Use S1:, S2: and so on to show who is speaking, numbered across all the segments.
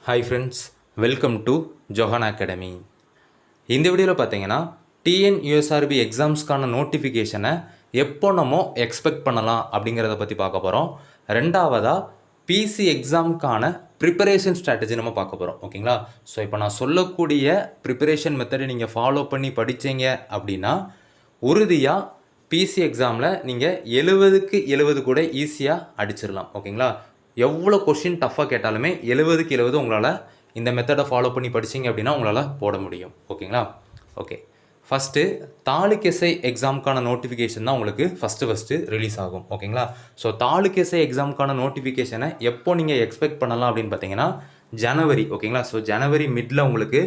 S1: Hi friends, welcome to Johan academy. இந்த வீடியோவில் பார்த்தீங்கன்னா டிஎன்யூஎஸ்ஆர்பி எக்ஸாம்ஸ்க்கான நோட்டிஃபிகேஷனை எப்போ நம்ம எக்ஸ்பெக்ட் பண்ணலாம் அப்படிங்கிறத பற்றி பார்க்க போகிறோம். ரெண்டாவதாக பிசி எக்ஸாமுக்கான ப்ரிப்பரேஷன் ஸ்ட்ராட்டஜி நம்ம பார்க்க போகிறோம். ஓகேங்களா? ஸோ இப்போ நான் சொல்லக்கூடிய ப்ரிப்பரேஷன் மெத்தடை நீங்கள் ஃபாலோ பண்ணி படித்தீங்க அப்படின்னா உறுதியாக பிசி எக்ஸாமில் நீங்கள் 70க்கு 70 கூட ஈஸியாக அடிச்சிடலாம். ஓகேங்களா? எவ்வளோ கொஷின் டஃப்பாக கேட்டாலுமே 70க்கு 70 உங்களால் இந்த மெத்தடை ஃபாலோ பண்ணி படிச்சிங்க அப்படின்னா உங்களால் போட முடியும். ஓகேங்களா? ஓகே, ஃபஸ்ட்டு தாலுக் எஸ்ஐ எக்ஸாமுக்கான நோட்டிஃபிகேஷன் தான் உங்களுக்கு ஃபஸ்ட்டு ரிலீஸ் ஆகும். ஓகேங்களா? ஸோ தாலுக் எஸ்ஐ எக்ஸாமுக்கான நோட்டிஃபிகேஷனை எப்போ நீங்கள் எக்ஸ்பெக்ட் பண்ணலாம் அப்படின்னு பார்த்தீங்கன்னா ஜனவரி. ஓகேங்களா? ஸோ ஜனவரி மிடில் உங்களுக்கு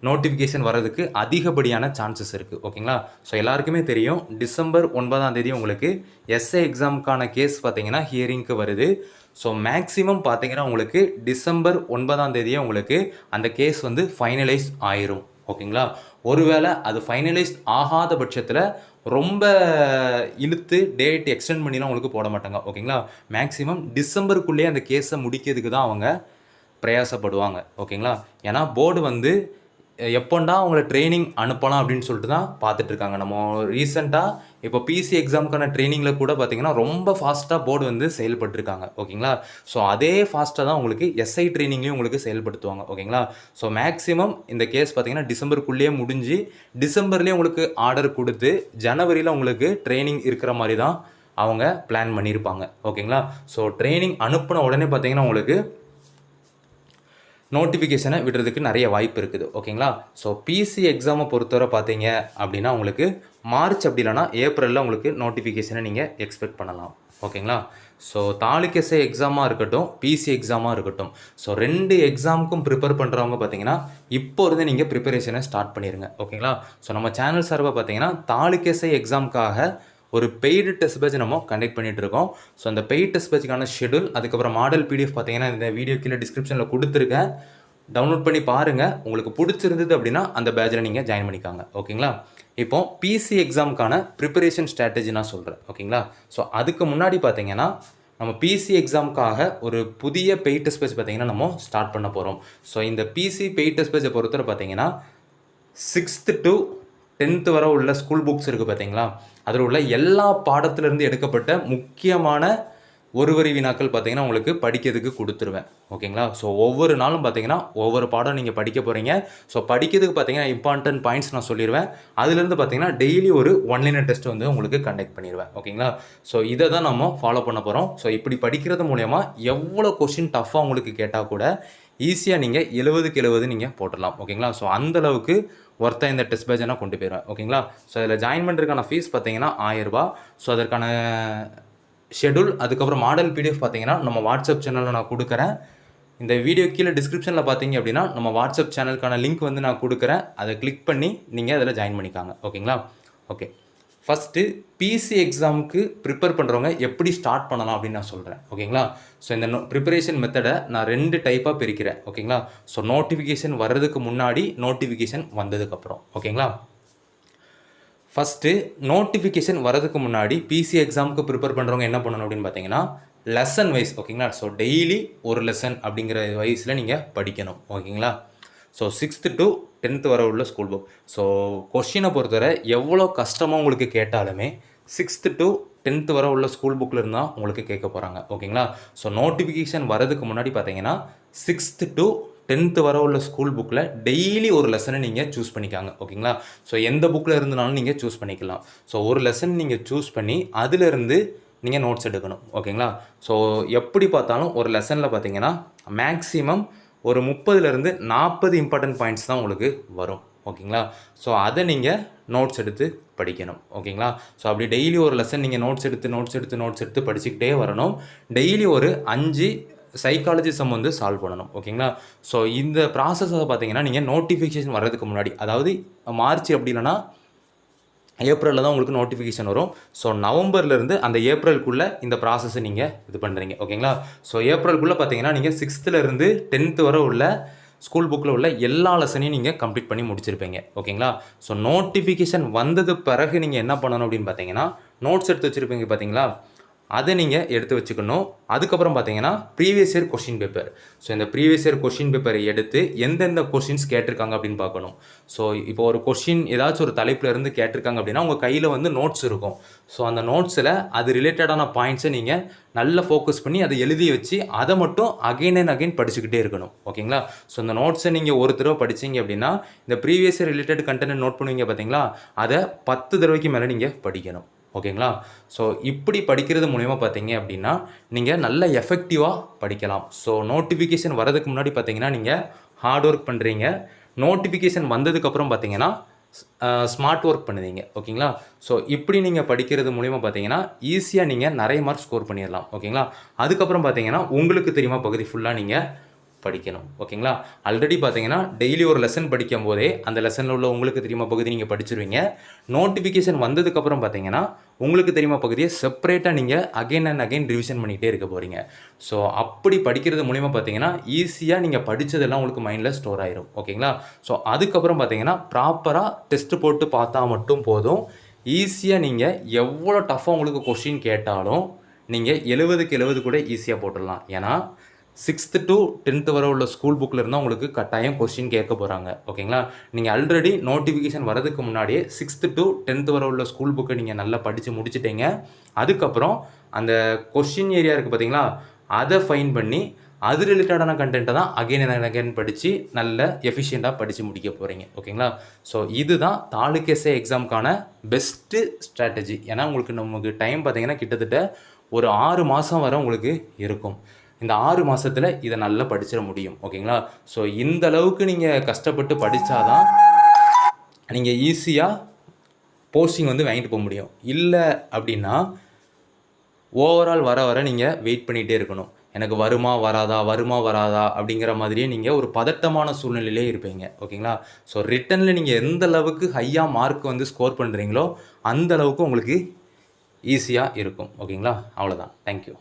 S1: நோட்டிஃபிகேஷன் வரதுக்கு அதிகப்படியான சான்சஸ் இருக்குது. ஓகேங்களா? ஸோ எல்லாருக்குமே தெரியும், டிசம்பர் 9 உங்களுக்கு எஸ்ஐ எக்ஸாமுக்கான கேஸ் பார்த்தீங்கன்னா ஹியரிங்க்கு வருது. ஸோ மேக்ஸிமம் பார்த்தீங்கன்னா உங்களுக்கு டிசம்பர் 9 உங்களுக்கு அந்த கேஸ் வந்து ஃபைனலைஸ் ஆயிரும். ஓகேங்களா? ஒருவேளை அது ஃபைனலைஸ் ஆகாத பட்சத்தில் ரொம்ப இழுத்து டேட் எக்ஸ்டெண்ட் பண்ணிலாம் உங்களுக்கு போட மாட்டாங்க. ஓகேங்களா? மேக்ஸிமம் டிசம்பருக்குள்ளேயே அந்த கேஸை முடிக்கிறதுக்கு தான் அவங்க பிரயாசப்படுவாங்க. ஓகேங்களா? ஏன்னா போர்டு வந்து எப்போண்டா அவங்கள ட்ரைனிங் அனுப்பலாம் அப்படின்னு சொல்லிட்டு தான் பார்த்துட்ருக்காங்க. நம்ம ரீசெண்டாக இப்போ பிசி எக்ஸாமுக்கான ட்ரைனிங்கில் கூட பார்த்திங்கன்னா ரொம்ப ஃபாஸ்ட்டாக போர்டு வந்து செயல்பட்டுருக்காங்க. ஓகேங்களா? ஸோ அதே ஃபாஸ்ட்டாக தான் உங்களுக்கு எஸ்ஐ ட்ரைனிங்லேயும் உங்களுக்கு செயல்படுத்துவாங்க. ஓகேங்களா? ஸோ மேக்ஸிமம் இந்த கேஸ் பார்த்திங்கன்னா டிசம்பருக்குள்ளேயே முடிஞ்சு டிசம்பர்லேயே உங்களுக்கு ஆர்டர் கொடுத்து ஜனவரியில் உங்களுக்கு ட்ரைனிங் இருக்கிற மாதிரி தான் அவங்க பிளான் பண்ணியிருப்பாங்க. ஓகேங்களா? ஸோ ட்ரைனிங் அனுப்பின உடனே பார்த்திங்கன்னா உங்களுக்கு நோட்டிஃபிகேஷனை விடுறதுக்கு நிறைய வாய்ப்பு இருக்குது. ஓகேங்களா? ஸோ பிசி எக்ஸாமை பொறுத்தவரை பார்த்தீங்க அப்படின்னா உங்களுக்கு மார்ச் அப்படி இல்லைனா ஏப்ரலில் உங்களுக்கு நோட்டிஃபிகேஷனை நீங்கள் எக்ஸ்பெக்ட் பண்ணலாம். ஓகேங்களா? ஸோ தாலுக் எஸ்ஐ எக்ஸாமாக இருக்கட்டும், பிசி எக்ஸாமாக இருக்கட்டும், ஸோ 2 எக்ஸாமுக்கும் ப்ரிப்பேர் பண்ணுறவங்க பார்த்தீங்கன்னா இப்போ இருந்து நீங்கள் ப்ரிப்பரேஷனை ஸ்டார்ட் பண்ணிடுங்க. ஓகேங்களா? ஸோ நம்ம சேனல் சார்பாக பார்த்தீங்கன்னா தாலுக் எஸ்ஐ எக்ஸாமுக்காக ஒரு பெய்டு டெஸ்ட் பேட்ச் நம்ம கண்டக்ட் பண்ணிகிட்டு இருக்கோம். ஸோ அந்த பெய்டு டெஸ்ட் பேட்சுக்கான ஷெடியூல், அதுக்கப்புறம் மாடல் பிடிஎஃப் பார்த்தீங்கன்னா இந்த வீடியோ கீழே டிஸ்கிரிப்ஷனில் கொடுத்துருக்கேன். டவுன்லோட் பண்ணி பாருங்கள். உங்களுக்கு பிடிச்சிருந்தது அப்படின்னா அந்த பேட்சில் நீங்கள் ஜாயின் பண்ணிக்காங்க. ஓகேங்களா? இப்போ பிசி எக்ஸாமுக்கான ப்ரிப்பரேஷன் ஸ்ட்ராட்டஜி நான் சொல்கிறேன். ஓகேங்களா? ஸோ அதுக்கு முன்னாடி பார்த்தீங்கன்னா நம்ம பிசி எக்ஸாமுக்காக ஒரு புதிய பெய்ட் டெஸ்ட் பேட்ச் பார்த்தீங்கன்னா நம்ம ஸ்டார்ட் பண்ண போகிறோம். ஸோ இந்த பிசி பெய்ட் டெஸ்ட் பேட்சை பொறுத்தவரை பார்த்தீங்கன்னா 6th to 10th வரை உள்ள ஸ்கூல் புக்ஸ் இருக்குது பார்த்தீங்களா, அதில் உள்ள எல்லா பாடத்திலிருந்து எடுக்கப்பட்ட முக்கியமான ஒரு வரி வினாக்கள் பார்த்தீங்கன்னா உங்களுக்கு படிக்கிறதுக்கு கொடுத்துருவேன். ஓகேங்களா? ஸோ ஒவ்வொரு நாளும் பார்த்தீங்கன்னா ஒவ்வொரு பாடம் நீங்கள் படிக்க போகிறீங்க. ஸோ படிக்கிறதுக்கு பார்த்தீங்கன்னா இம்பார்ட்டன்ட் பாயிண்ட்ஸ் நான் சொல்லிடுவேன். அதுலேருந்து பார்த்தீங்கன்னா டெய்லி ஒரு 1-liner டெஸ்ட் வந்து உங்களுக்கு கண்டக்ட் பண்ணிடுவேன். ஓகேங்களா? ஸோ இதை தான் நம்ம ஃபாலோ பண்ண போகிறோம். ஸோ இப்படி படிக்கிறது மூலயமா எவ்வளோ கொஷின் டஃப்பாக உங்களுக்கு கேட்டால் கூட ஈஸியாக நீங்கள் 70க்கு 70 நீங்கள் போட்டுடலாம். ஓகேங்களா? ஸோ அந்தளவுக்கு ஒர்த்தாக இந்த டெஸ்ட் பேட்சை நான் கொண்டு போயிடுவேன். ஓகேங்களா? ஸோ இதில் ஜாயின் பண்ணுறதுக்கான ஃபீஸ் பார்த்தீங்கன்னா 1000 ரூபா. ஸோ அதற்கான ஷெடியூல், அதுக்கப்புறம் மாடல் பிடிஎஃப் பார்த்தீங்கன்னா நம்ம வாட்ஸ்அப் சேனலில் நான் கொடுக்குறேன். இந்த வீடியோ கீழே டிஸ்கிரிப்ஷனில் பார்த்தீங்க அப்படின்னா நம்ம வாட்ஸ்அப் சேனலுக்கான லிங்க் வந்து நான் கொடுக்குறேன். அதை கிளிக் பண்ணி நீங்கள் அதில் ஜாயின் பண்ணிக்காங்க. ஓகேங்களா? ஓகே, ஃபஸ்ட்டு பிசி எக்ஸாமுக்கு ப்ரிப்பேர் பண்ணுறவங்க எப்படி ஸ்டார்ட் பண்ணலாம் அப்படின்னு நான் சொல்கிறேன். ஓகேங்களா? ஸோ இந்த ப்ரிப்பரேஷன் மெத்தடை நான் 2 டைப்பாக பிரிக்கிறேன். ஓகேங்களா? ஸோ நோட்டிஃபிகேஷன் வர்றதுக்கு முன்னாடி, நோட்டிஃபிகேஷன் வந்ததுக்கப்புறம். ஓகேங்களா? ஃபஸ்ட்டு நோட்டிஃபிகேஷன் வரதுக்கு முன்னாடி பிசி எக்ஸாமுக்கு ப்ரிப்பேர் பண்ணுறவங்க என்ன பண்ணணும் அப்படின்னு பார்த்தீங்கன்னா லெசன் வைஸ். ஓகேங்களா? ஸோ டெய்லி ஒரு லெசன் அப்படிங்கிற வயசில் நீங்கள் படிக்கணும். ஓகேங்களா? ஸோ 6th to 10th வரை உள்ள ஸ்கூல் புக். ஸோ கொஷினை பொறுத்தவரை எவ்வளோ கஷ்டமாக உங்களுக்கு கேட்டாலுமே 6th to 10th வரை உள்ள ஸ்கூல் புக்கில் இருந்தால் உங்களுக்கு கேட்க போகிறாங்க. ஓகேங்களா? ஸோ நோட்டிஃபிகேஷன் வரதுக்கு முன்னாடி பார்த்தீங்கன்னா 6th to 10th வரை உள்ள ஸ்கூல் புக்கில் டெய்லி ஒரு லெசனை நீங்கள் சூஸ் பண்ணிக்காங்க. ஓகேங்களா? ஸோ எந்த புக்கில் இருந்தாலும் நீங்கள் சூஸ் பண்ணிக்கலாம். ஸோ ஒரு லெசன் நீங்கள் சூஸ் பண்ணி அதிலிருந்து நீங்கள் நோட்ஸ் எடுக்கணும். ஓகேங்களா? ஸோ எப்படி பார்த்தாலும் ஒரு லெசனில் பார்த்தீங்கன்னா மேக்ஸிமம் ஒரு 30லேருந்து 40 இம்பார்ட்டன்ட் பாயிண்ட்ஸ் தான் உங்களுக்கு வரும். ஓகேங்களா? ஸோ அதை நீங்கள் நோட்ஸ் எடுத்து படிக்கணும். ஓகேங்களா? ஸோ அப்படி டெய்லி ஒரு லெசன் நீங்கள் நோட்ஸ் எடுத்து படிச்சுக்கிட்டே வரணும். டெய்லி ஒரு 5 சைக்காலஜி சம் வந்து சால்வ் பண்ணணும். ஓகேங்களா? ஸோ இந்த ப்ராசஸை பார்த்தீங்கன்னா நீங்கள் நோட்டிஃபிகேஷன் வர்றதுக்கு முன்னாடி, அதாவது மார்ச் அப்படி இல்லைனா ஏப்ரலில் தான் உங்களுக்கு நோட்டிஃபிகேஷன் வரும். ஸோ நவம்பர்லேருந்து அந்த ஏப்ரலுக்குள்ளே இந்த ப்ராசஸை நீங்கள் இது பண்ணுறீங்க. ஓகேங்களா? ஸோ ஏப்ரலுக்குள்ளே பார்த்தீங்கன்னா நீங்கள் 6th-லேருந்து 10th வரை உள்ள ஸ்கூல் புக்கில் உள்ள எல்லா லெசனையும் நீங்கள் கம்ப்ளீட் பண்ணி முடிச்சிருப்பீங்க. ஓகேங்களா? ஸோ நோட்டிஃபிகேஷன் வந்தது பிறகு நீங்கள் என்ன பண்ணணும் அப்படின்னு பார்த்தீங்கன்னா நோட்ஸ் எடுத்து வச்சுருப்பீங்க பார்த்தீங்களா, அதை நீங்கள் எடுத்து வச்சுக்கணும். அதுக்கப்புறம் பார்த்தீங்கன்னா previous year question paper. So இந்த ப்ரீவியஸ் இயர் கொஷின் பேப்பரை எடுத்து எந்தெந்த கொஷின்ஸ் கேட்டிருக்காங்க அப்படின்னு பார்க்கணும். ஸோ இப்போ ஒரு கொஷின் ஏதாச்சும் ஒரு தலைப்பில் இருந்து கேட்டிருக்காங்க அப்படின்னா உங்கள் கையில் வந்து நோட்ஸ் இருக்கும். ஸோ அந்த நோட்ஸில் அது ரிலேட்டடான பாயிண்ட்ஸை நீங்கள் நல்லா ஃபோக்கஸ் பண்ணி அதை எழுதி வச்சு அதை மட்டும் அகைன் அண்ட் அகைன் படிச்சுக்கிட்டே இருக்கணும். ஓகேங்களா? ஸோ இந்த நோட்ஸை நீங்கள் ஒரு தடவை படிச்சிங்க அப்படின்னா இந்த previous year related content note பண்ணுவீங்க பார்த்தீங்களா, அதை 10 தடவைக்கு மேலே நீங்கள் படிக்கணும். ஓகேங்களா? ஸோ இப்படி படிக்கிறது மூலயமா பார்த்தீங்க அப்படின்னா நீங்கள் நல்ல எஃபெக்டிவாக படிக்கலாம். ஸோ நோட்டிஃபிகேஷன் வரதுக்கு முன்னாடி பார்த்தீங்கன்னா நீங்கள் ஹார்ட் ஒர்க் பண்ணுறீங்க. நோட்டிஃபிகேஷன் வந்ததுக்கப்புறம் பார்த்தீங்கன்னா ஸ்மார்ட் ஒர்க் பண்ணுவீங்க. ஓகேங்களா? ஸோ இப்படி நீங்கள் படிக்கிறது மூலிமா பார்த்தீங்கன்னா ஈஸியாக நீங்கள் நிறைய மார்க் ஸ்கோர் பண்ணிடலாம். ஓகேங்களா? அதுக்கப்புறம் பார்த்தீங்கன்னா உங்களுக்கு தெரியுமா பகுதி ஃபுல்லாக நீங்கள் படிக்கணும். ஓகேங்களா? ஆல்ரெடி பார்த்தீங்கன்னா டெய்லி ஒரு லெசன் படிக்கும் போதே அந்த லெசனில் உள்ள உங்களுக்கு தெரியுமா பகுதி நீங்கள் படிச்சிருவீங்க. நோட்டிஃபிகேஷன் வந்ததுக்கப்புறம் பார்த்தீங்கன்னா உங்களுக்கு தெரியுமா பகுதியை செப்பரேட்டாக நீங்கள் அகைன் அண்ட் அகைன் ரிவிஷன் பண்ணிகிட்டே இருக்க போகிறீங்க. ஸோ அப்படி படிக்கிறது மூலிமா பார்த்தீங்கன்னா ஈஸியாக நீங்கள் படித்ததெல்லாம் உங்களுக்கு மைண்டில் ஸ்டோர் ஆயிரும். ஓகேங்களா? ஸோ அதுக்கப்புறம் பார்த்தீங்கன்னா ப்ராப்பராக டெஸ்ட்டு போட்டு பார்த்தா மட்டும் போதும். ஈஸியாக நீங்கள் எவ்வளோ டஃப்பாக உங்களுக்கு கொஷின் கேட்டாலும் நீங்கள் 70க்கு 70 கூட ஈஸியாக போட்டுடலாம். ஏன்னா 6th to 10th வரை உள்ள ஸ்கூல் புக்கில் இருந்தால் உங்களுக்கு கட்டாயம் கொஸ்டின் கேட்க போகிறாங்க. ஓகேங்களா? நீங்கள் ஆல்ரெடி நோட்டிஃபிகேஷன் வரதுக்கு முன்னாடியே 6th to 10th வரை உள்ள ஸ்கூல் புக்கை நீங்கள் நல்லா படித்து முடிச்சிட்டீங்க. அதுக்கப்புறம் அந்த கொஸ்டின் ஏரியா இருக்குது பார்த்தீங்களா, அதை ஃபைன் பண்ணி அது ரிலேட்டடான கண்டென்ட்டை தான் அகைன் அண்ட் அகைன் படித்து நல்ல எஃபிஷியண்ட்டாக படித்து முடிக்க போகிறீங்க. ஓகேங்களா? ஸோ இதுதான் தாலுக் எஸ்ஏ எக்ஸாமுக்கான பெஸ்ட்டு ஸ்ட்ராட்டஜி. ஏன்னா உங்களுக்கு நமக்கு டைம் பார்த்தீங்கன்னா கிட்டத்தட்ட ஒரு 6 மாதம் வரை உங்களுக்கு இருக்கும். இந்த 6 மாதத்தில் இதை நல்லா படிச்சிட முடியும். ஓகேங்களா? ஸோ இந்த அளவுக்கு நீங்கள் கஷ்டப்பட்டு படித்தாதான் நீங்கள் ஈஸியாக போஸ்டிங் வந்து வாங்கிட்டு போக முடியும். இல்லை அப்படின்னா ஓவரால் வர வர நீங்கள் வெயிட் பண்ணிகிட்டே இருக்கணும். எனக்கு வருமா வராதா அப்படிங்கிற மாதிரியே நீங்கள் ஒரு பதட்டமான சூழ்நிலையிலே இருப்பீங்க. ஓகேங்களா? ஸோ ரிட்டனில் நீங்கள் எந்த அளவுக்கு ஹையாக மார்க் வந்து ஸ்கோர் பண்ணுறீங்களோ அந்த அளவுக்கு உங்களுக்கு ஈஸியாக இருக்கும். ஓகேங்களா? அவ்வளோதான். தேங்க்யூ.